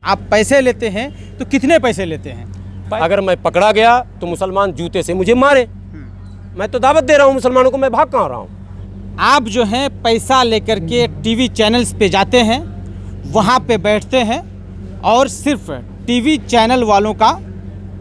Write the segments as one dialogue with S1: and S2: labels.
S1: आप पैसे लेते हैं तो कितने पैसे लेते हैं?
S2: अगर मैं पकड़ा गया तो मुसलमान जूते से मुझे मारे। मैं तो दावत दे रहा हूँ मुसलमानों को, मैं भाग कहाँ रहा हूँ।
S1: आप जो हैं पैसा लेकर के टीवी चैनल्स पे जाते हैं, वहाँ पे बैठते हैं और सिर्फ टीवी चैनल वालों का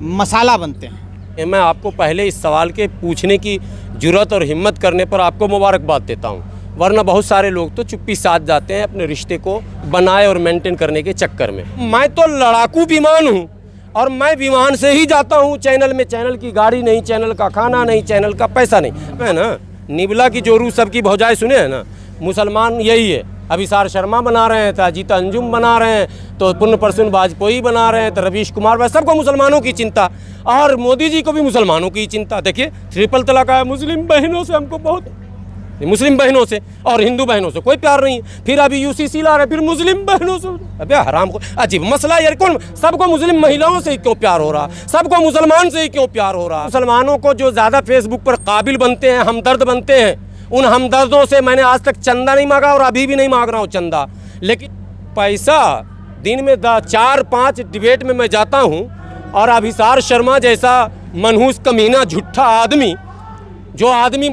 S1: मसाला बनते हैं।
S2: मैं आपको पहले इस सवाल के पूछने की जुर्रत और हिम्मत करने पर आपको मुबारकबाद देता हूँ, वरना बहुत सारे लोग तो चुप्पी साध जाते हैं अपने रिश्ते को बनाए और मेंटेन करने के चक्कर में। मैं तो लड़ाकू विमान हूँ और मैं विमान से ही जाता हूँ चैनल में। चैनल की गाड़ी नहीं, चैनल का खाना नहीं, चैनल का पैसा नहीं। है ना, निबला की जोरू सबकी भौजाई सुने हैं ना, मुसलमान यही है। अभिसार शर्मा बना रहे हैं, ताजीत अंजुम बना रहे हैं, तो पुण्य प्रसून वाजपेयी बना रहे हैं, तो रवीश कुमार, वह सबको मुसलमानों की चिंता, और मोदी जी को भी मुसलमानों की चिंता। देखिए ट्रिपल तलाक है, मुस्लिम बहनों से हमको बहुत, मुस्लिम बहनों से और हिंदू बहनों से कोई प्यार नहीं है। फिर अभी यूसीसी ला रहे, फिर मुस्लिम बहनों से। अबे हराम को अजीब मसला यार, कौन सबको मुस्लिम महिलाओं से ही क्यों प्यार हो रहा, सबको मुसलमान से ही क्यों प्यार हो रहा। मुसलमानों को जो ज़्यादा फेसबुक पर काबिल बनते हैं, हमदर्द बनते हैं, उन हमदर्दों से मैंने आज तक चंदा नहीं मांगा और अभी भी नहीं मांग रहा हूँ चंदा। लेकिन पैसा दिन में 4-5 डिबेट में मैं जाता हूँ, और अभिसार शर्मा जैसा मनहूस कमीना झूठा आदमी, जो आदमी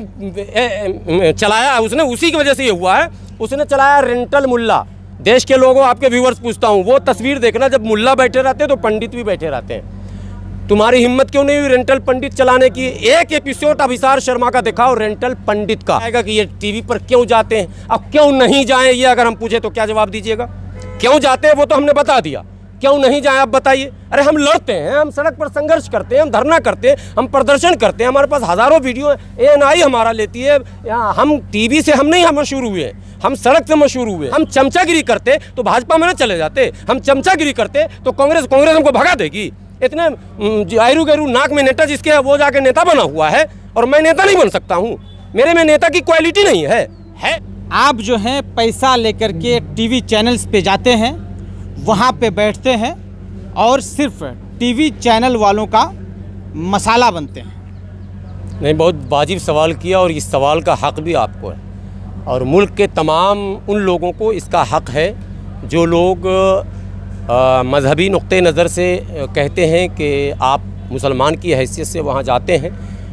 S2: चलाया उसने, उसी की वजह से ये हुआ है, उसने चलाया रेंटल मुल्ला। देश के लोगों, आपके व्यूवर्स पूछता हूँ, वो तस्वीर देखना, जब मुल्ला बैठे रहते हैं तो पंडित भी बैठे रहते हैं। तुम्हारी हिम्मत क्यों नहीं हुई रेंटल पंडित चलाने की? एक एपिसोड अभिसार शर्मा का दिखाओ रेंटल पंडित का, आएगा कि ये टीवी पर क्यों जाते हैं। अब क्यों नहीं जाएं, ये अगर हम पूछे तो क्या जवाब दीजिएगा? क्यों जाते हैं वो तो हमने बता दिया, क्यों नहीं जाएं आप बताइए। अरे हम लड़ते हैं, हम सड़क पर संघर्ष करते हैं, हम धरना करते हैं, हम प्रदर्शन करते हैं, हमारे पास हज़ारों वीडियो है, ANI हमारा लेती है। हम टीवी से हम नहीं मशहूर हुए, हम सड़क से मशहूर हुए। हम चमचागिरी करते तो भाजपा में न चले जाते, हम चमचागिरी करते तो कांग्रेस हमको भगा देगी। इतने आयरू गैरू नाक में नेता जिसके है वो जाके नेता बना हुआ है, और मैं नेता नहीं बन सकता हूँ, मेरे में नेता की क्वालिटी नहीं है।
S1: आप जो हैं पैसा लेकर के टीवी चैनल्स पे जाते हैं, वहाँ पे बैठते हैं और सिर्फ टीवी चैनल वालों का मसाला बनते हैं।
S2: नहीं, बहुत वाजिब सवाल किया, और इस सवाल का हक़ भी आपको है, और मुल्क के तमाम उन लोगों को इसका हक़ है जो लोग मजहबी नुक्ते नज़र से कहते हैं कि आप मुसलमान की हैसियत से वहाँ जाते हैं,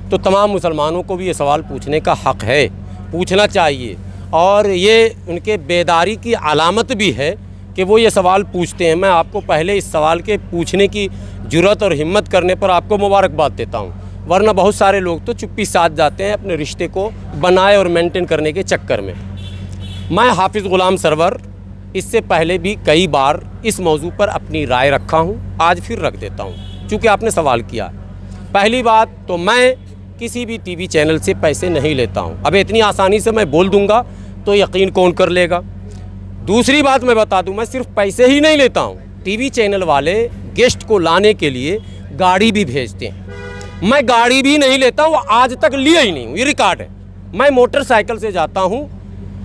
S2: तो तमाम मुसलमानों को भी ये सवाल पूछने का हक़ है, पूछना चाहिए। और ये उनके बेदारी की अलामत भी है कि वो ये सवाल पूछते हैं। मैं आपको पहले इस सवाल के पूछने की जुर्रत और हिम्मत करने पर आपको मुबारकबाद देता हूँ, वरना बहुत सारे लोग तो चुप्पी साध जाते हैं अपने रिश्ते को बनाए और मेंटेन करने के चक्कर में। मैं हाफिज़ ग़ुलाम सरवर इससे पहले भी कई बार इस मौजू पर अपनी राय रखा हूँ, आज फिर रख देता हूँ चूँकि आपने सवाल किया। पहली बात तो मैं किसी भी टीवी चैनल से पैसे नहीं लेता हूँ। अब इतनी आसानी से मैं बोल दूँगा तो यकीन कौन कर लेगा। दूसरी बात मैं बता दूँ, मैं सिर्फ पैसे ही नहीं लेता हूँ, टीवी चैनल वाले गेस्ट को लाने के लिए गाड़ी भी भेजते हैं। मैं गाड़ी भी नहीं लेता हूँ, आज तक लिया ही नहीं हूँ, ये रिकॉर्ड है। मैं मोटरसाइकिल से जाता हूँ,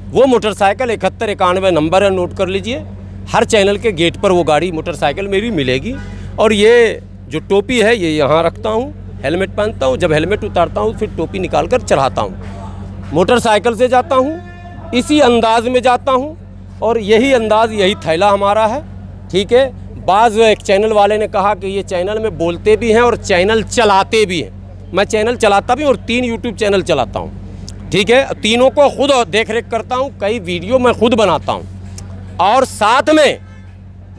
S2: वो मोटरसाइकिल 7191 नंबर है, नोट कर लीजिए। हर चैनल के गेट पर वो गाड़ी मोटरसाइकिल मेरी मिलेगी। और ये जो टोपी है ये यहाँ रखता हूँ, हेलमेट पहनता हूँ, जब हेलमेट उतारता हूँ फिर टोपी निकाल कर चढ़ाता हूँ। मोटरसाइकिल से जाता हूँ, इसी अंदाज में जाता हूँ, और यही अंदाज़, यही थैला हमारा है, ठीक है। बाज़ एक चैनल वाले ने कहा कि ये चैनल में बोलते भी हैं और चैनल चलाते भी हैं। मैं चैनल चलाता भी और 3 यूट्यूब चैनल चलाता हूँ, ठीक है। तीनों को खुद देख रेख करता हूँ, कई वीडियो मैं खुद बनाता हूँ। और साथ में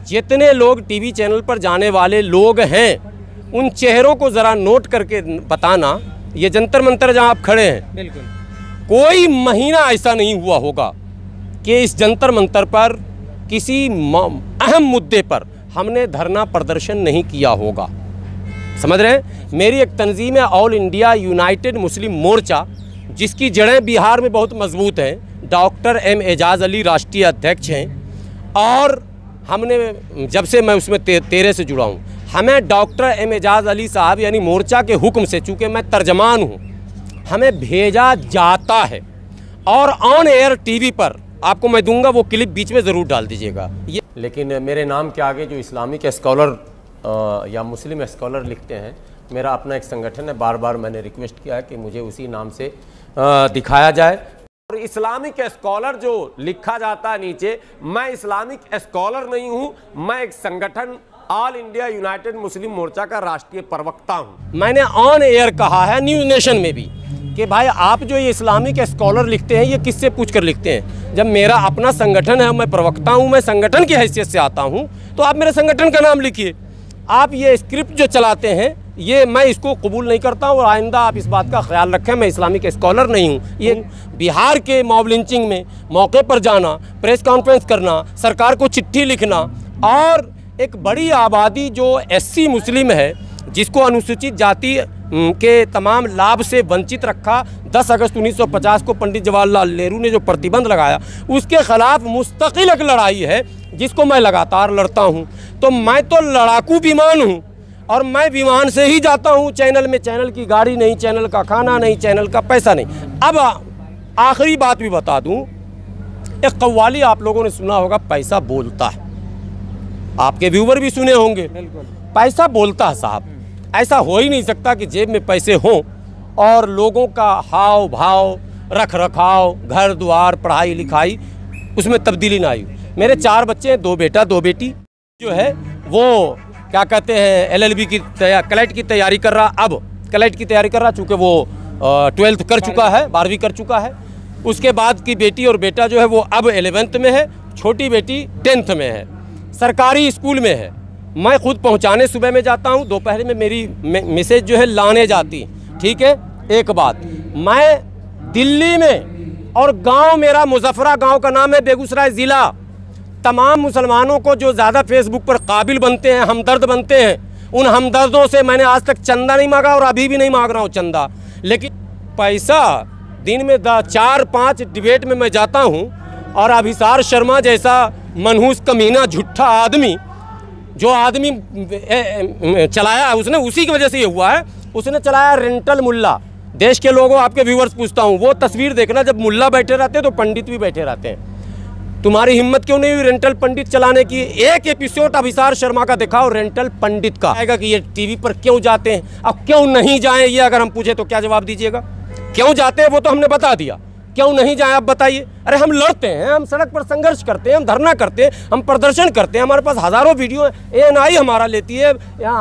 S2: जितने लोग टीवी चैनल पर जाने वाले लोग हैं, उन चेहरों को ज़रा नोट करके बताना। ये जंतर मंतर जहाँ आप खड़े हैं,
S1: बिल्कुल
S2: कोई महीना ऐसा नहीं हुआ होगा कि इस जंतर मंतर पर किसी अहम मुद्दे पर हमने धरना प्रदर्शन नहीं किया होगा, समझ रहे हैं। मेरी एक तंजीम है ऑल इंडिया यूनाइटेड मुस्लिम मोर्चा, जिसकी जड़ें बिहार में बहुत मजबूत हैं। डॉक्टर M एजाज़ अली राष्ट्रीय अध्यक्ष हैं, और हमने जब से मैं उसमें 13 से जुड़ा हूँ, हमें डॉक्टर M एजाज़ अली साहब यानी मोर्चा के हुक्म से, चूँकि मैं तर्जमान हूँ, हमें भेजा जाता है। और ऑन एयर टीवी पर आपको मैं दूंगा, वो क्लिप बीच में ज़रूर डाल दीजिएगा। ये लेकिन मेरे नाम के आगे जो इस्लामिक स्कॉलर या मुस्लिम स्कॉलर लिखते हैं, मेरा अपना एक संगठन है, बार बार मैंने रिक्वेस्ट किया है कि मुझे उसी नाम से दिखाया जाए। और और इस्लामिक स्कॉलर जो लिखा जाता है नीचे, मैं इस्लामिक स्कॉलर नहीं हूं, मैं एक संगठन ऑल इंडिया यूनाइटेड मुस्लिम मोर्चा का राष्ट्रीय प्रवक्ता हूं। मैंने ऑन एयर कहा है न्यूज़ नेशन में भी कि भाई आप जो ये इस्लामिक स्कॉलर लिखते हैं ये किससे पूछ कर लिखते हैं? जब मेरा अपना संगठन है, मैं प्रवक्ता हूं, मैं संगठन की हैसियत से आता हूं, तो आप मेरे संगठन का नाम लिखिए। आप ये स्क्रिप्ट जो चलाते हैं ये मैं इसको कबूल नहीं करता हूँ और आइंदा आप इस बात का ख्याल रखें, मैं इस्लामिक स्कॉलर नहीं हूँ। ये बिहार के मॉब लिंचिंग में मौके पर जाना, प्रेस कॉन्फ्रेंस करना, सरकार को चिट्ठी लिखना और एक बड़ी आबादी जो एससी मुस्लिम है जिसको अनुसूचित जाति के तमाम लाभ से वंचित रखा, 10 अगस्त 1950 को पंडित जवाहरलाल नेहरू ने जो प्रतिबंध लगाया उसके खिलाफ मुस्तकिल एक लड़ाई है जिसको मैं लगातार लड़ता हूं। तो मैं तो लड़ाकू विमान हूं और मैं विमान से ही जाता हूं चैनल में। चैनल की गाड़ी नहीं, चैनल का खाना नहीं, चैनल का पैसा नहीं। अब आखिरी बात भी बता दूं, एक कव्वाली आप लोगों ने सुना होगा, पैसा बोलता है। आपके व्यूवर भी सुने होंगे, पैसा बोलता है साहब। ऐसा हो ही नहीं सकता कि जेब में पैसे हों और लोगों का हाव भाव, रख रखाव, घर द्वार, पढ़ाई लिखाई उसमें तब्दीली ना आई। मेरे 4 बच्चे हैं, 2 बेटा 2 बेटी। जो है वो क्या कहते हैं LLB की क्लैट की तैयारी कर रहा, अब क्लैट की तैयारी कर रहा, चूँकि वो 12th कर चुका है, 12वीं कर चुका है। उसके बाद की बेटी और बेटा जो है वो अब 11th में है, छोटी बेटी 10th में है, सरकारी स्कूल में है। मैं खुद पहुंचाने सुबह में जाता हूं, दोपहर में मेरी मिसेज जो है लाने जाती, ठीक है। एक बात, मैं दिल्ली में और गांव मेरा मुजफ्फरा गांव का नाम है, बेगूसराय ज़िला। तमाम मुसलमानों को जो ज़्यादा फेसबुक पर काबिल बनते हैं, हमदर्द बनते हैं, उन हमदर्दों से मैंने आज तक चंदा नहीं मांगा और अभी भी नहीं मांग रहा हूँ चंदा। लेकिन पैसा दिन में 4-5 डिबेट में मैं जाता हूँ और अभिसार शर्मा जैसा मनहूस कमीना झूठा आदमी, जो आदमी चलाया उसने, उसी की वजह से ये हुआ है, उसने चलाया रेंटल मुल्ला। देश के लोगों, आपके व्यूवर्स पूछता हूँ, वो तस्वीर देखना, जब मुल्ला बैठे रहते हैं तो पंडित भी बैठे रहते हैं। तुम्हारी हिम्मत क्यों नहीं हुई रेंटल पंडित चलाने की? एक एपिसोड अभिसार शर्मा का दिखाओ रेंटल पंडित का, आएगा कि ये टीवी पर क्यों जाते हैं। अब क्यों नहीं जाएं, ये अगर हम पूछे तो क्या जवाब दीजिएगा? क्यों जाते हैं वो तो हमने बता दिया, क्यों नहीं जाए आप बताइए। अरे हम लड़ते हैं, हम सड़क पर संघर्ष करते हैं, हम धरना करते हैं, हम प्रदर्शन करते हैं, हमारे पास हज़ारों वीडियो है, ANI हमारा लेती है।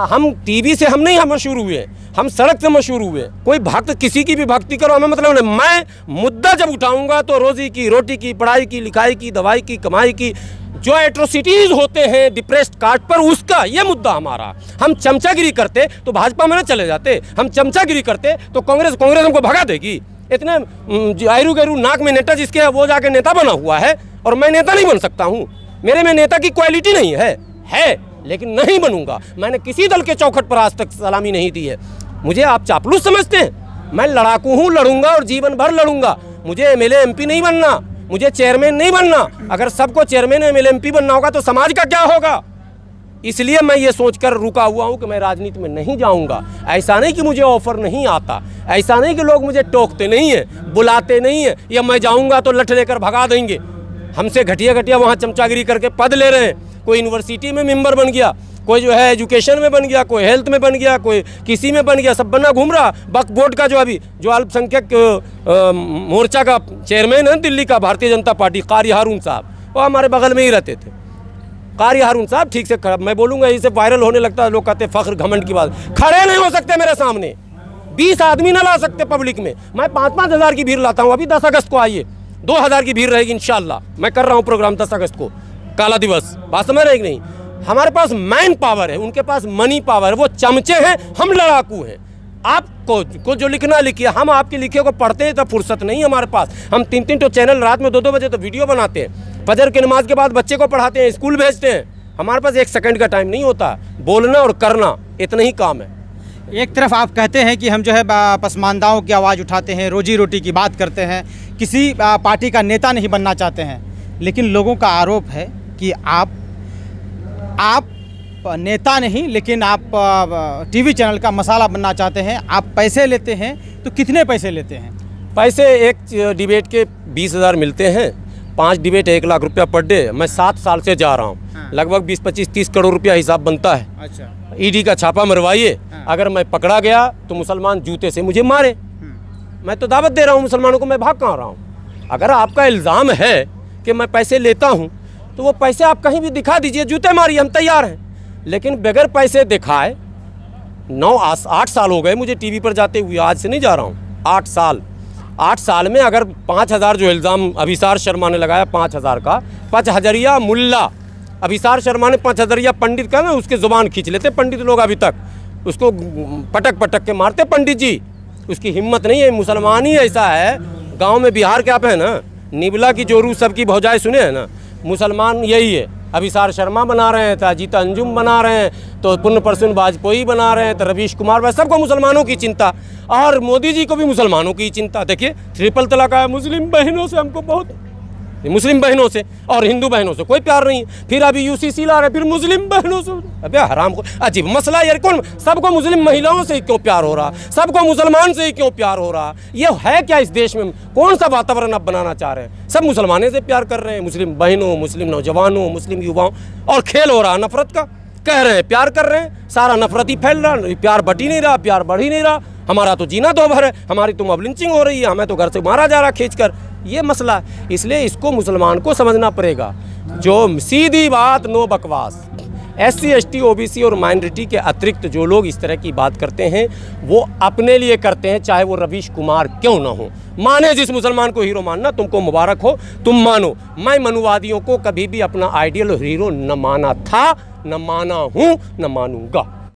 S2: हम टीवी से हम नहीं मशहूर हुए, हम सड़क से मशहूर हुए। कोई भक्त किसी की भी भक्ति करो, हमें मतलब नहीं। मैं मुद्दा जब उठाऊंगा तो रोज़ी की, रोटी की, पढ़ाई की, लिखाई की, दवाई की, कमाई की, जो एट्रोसिटीज़ होते हैं डिप्रेस्ड कास्ट पर, उसका ये मुद्दा हमारा। हम चमचागिरी करते तो भाजपा में न चले जाते, हम चमचागिरी करते तो कांग्रेस हमको भगा देगी। इतने आयरू गैरू नाक में नेता जिसके है वो जाके नेता बना हुआ है और मैं नेता नहीं बन सकता हूँ। मेरे में नेता की क्वालिटी नहीं है लेकिन नहीं बनूंगा। मैंने किसी दल के चौखट पर आज तक सलामी नहीं दी है। मुझे आप चापलूस समझते हैं? मैं लड़ाकू हूँ, लड़ूंगा और जीवन भर लड़ूंगा। मुझे MLA MP नहीं बनना, मुझे चेयरमैन नहीं बनना। अगर सबको चेयरमैन MLA MP बनना होगा तो समाज का क्या होगा? इसलिए मैं ये सोचकर रुका हुआ हूँ कि मैं राजनीति में नहीं जाऊँगा। ऐसा नहीं कि मुझे ऑफर नहीं आता, ऐसा नहीं कि लोग मुझे टोकते नहीं हैं, बुलाते नहीं हैं, या मैं जाऊँगा तो लठ लेकर भगा देंगे। हमसे घटिया वहाँ चमचागिरी करके पद ले रहे हैं। कोई यूनिवर्सिटी में मेंबर बन गया, कोई जो है एजुकेशन में बन गया, कोई हेल्थ में बन गया, कोई किसी में बन गया, सब बना घूम रहा। वक्फ बोर्ड का जो अभी जो अल्पसंख्यक मोर्चा का चेयरमैन है दिल्ली का, भारतीय जनता पार्टी, कारी हारून साहब, वो हमारे बगल में ही रहते थे। कारी हारून साहब ठीक से मैं बोलूँगा, इसे वायरल होने लगता है, लोग कहते हैं फख्र घमंड की बात। खड़े नहीं हो सकते मेरे सामने, 20 आदमी ना ला सकते पब्लिक में। मैं 5-5 हज़ार की भीड़ लाता हूँ। अभी 10 अगस्त को आइए, 2000 की भीड़ रहेगी इंशाल्लाह। मैं कर रहा हूँ प्रोग्राम 10 अगस्त को, काला दिवस। बात समझ रहे कि नहीं? हमारे पास मैन पावर है, उनके पास मनी पावर है। वो चमचे हैं, हम लड़ाकू हैं। आपको जो लिखना लिखिए, हम आपके लिखे को पढ़ते हैं तो फुर्सत नहीं हमारे पास। हम 3-3 तो चैनल, रात में 2-2 बजे तो वीडियो बनाते हैं, फजर की नमाज के बाद बच्चे को पढ़ाते हैं, स्कूल भेजते हैं। हमारे पास 1 सेकंड का टाइम नहीं होता, बोलना और करना इतना ही काम है।
S1: एक तरफ आप कहते हैं कि हम जो है पसमानदाओं की आवाज़ उठाते हैं, रोजी रोटी की बात करते हैं, किसी पार्टी का नेता नहीं बनना चाहते हैं, लेकिन लोगों का आरोप है कि आप नेता नहीं, लेकिन आप टीवी चैनल का मसाला बनना चाहते हैं। आप पैसे लेते हैं तो कितने पैसे लेते हैं?
S2: पैसे एक डिबेट के 20,000 मिलते हैं, 5 डिबेट 1 लाख रुपया पर डे। मैं 7 साल से जा रहा हूँ।
S1: हाँ।
S2: लगभग 20-25-30 करोड़ रुपया हिसाब बनता है।
S1: अच्छा।
S2: ED का छापा मरवाइए।
S1: हाँ।
S2: अगर मैं पकड़ा गया तो मुसलमान जूते से मुझे मारे। मैं तो दावत दे रहा हूँ मुसलमानों को, मैं भाग कहाँ रहा हूँ? अगर आपका इल्ज़ाम है कि मैं पैसे लेता हूँ तो वो पैसे आप कहीं भी दिखा दीजिए, जूते मारिए, हम तैयार हैं। लेकिन बगैर पैसे दिखाए 8 साल हो गए मुझे टीवी पर जाते हुए, आज से नहीं जा रहा हूँ, 8 साल में अगर 5,000 जो इल्ज़ाम अभिसार शर्मा ने लगाया 5,000 का, 5,000 मुल्ला अभिसार शर्मा ने 5,000 पंडित का ना उसके ज़ुबान खींच लेते पंडित लोग, अभी तक उसको पटक पटक के मारते पंडित जी, उसकी हिम्मत नहीं है। मुसलमान ही ऐसा है, गांव में बिहार के आप हैं ना, निबला की जोरू सबकी भौजाएं सुने हैं ना, मुसलमान यही है। अभिसार शर्मा बना रहे हैं, तो अजीत अंजुम बना रहे हैं, तो पुण्य प्रसून वाजपेयी बना रहे हैं, तो रवीश कुमार भाई, सबको मुसलमानों की चिंता, और मोदी जी को भी मुसलमानों की चिंता। देखिए ट्रिपल तलाक आया, मुस्लिम बहनों से हमको बहुत, मुस्लिम बहनों से और हिंदू बहनों से कोई प्यार नहीं है। फिर अभी यूसीसी ला रहे, फिर मुस्लिम बहनों से, अबे हराम को, अजीब मसला यार। कौन सबको मुस्लिम महिलाओं से क्यों प्यार हो रहा, सबको मुसलमान से ही क्यों प्यार हो रहा, ये है क्या इस देश में? कौन सा वातावरण आप बनाना चाह रहे हैं? सब मुसलमानों से प्यार कर रहे हैं, मुस्लिम बहनों, मुस्लिम नौजवानों, मुस्लिम युवाओं, और खेल हो रहा नफरत का। कह रहे हैं प्यार कर रहे हैं, सारा नफरत ही फैल रहा, प्यार बट ही नहीं रहा, प्यार बढ़ ही नहीं रहा। हमारा तो जीना दो भर है, हमारी तो अब लिंचिंग हो रही है, हमें तो घर से मारा जा रहा खींच कर, ये मसला है। इसलिए इसको मुसलमान को समझना पड़ेगा। जो सीधी बात, नो बकवास। SC ST OBC और माइनॉरिटी के अतिरिक्त जो लोग इस तरह की बात करते हैं वो अपने लिए करते हैं, चाहे वो रवीश कुमार क्यों ना हो। माने जिस मुसलमान को हीरो मानना, तुमको मुबारक हो, तुम मानो। मैं मनुवादियों को कभी भी अपना आइडियल हीरो न माना था, न माना हूँ, न मानूंगा।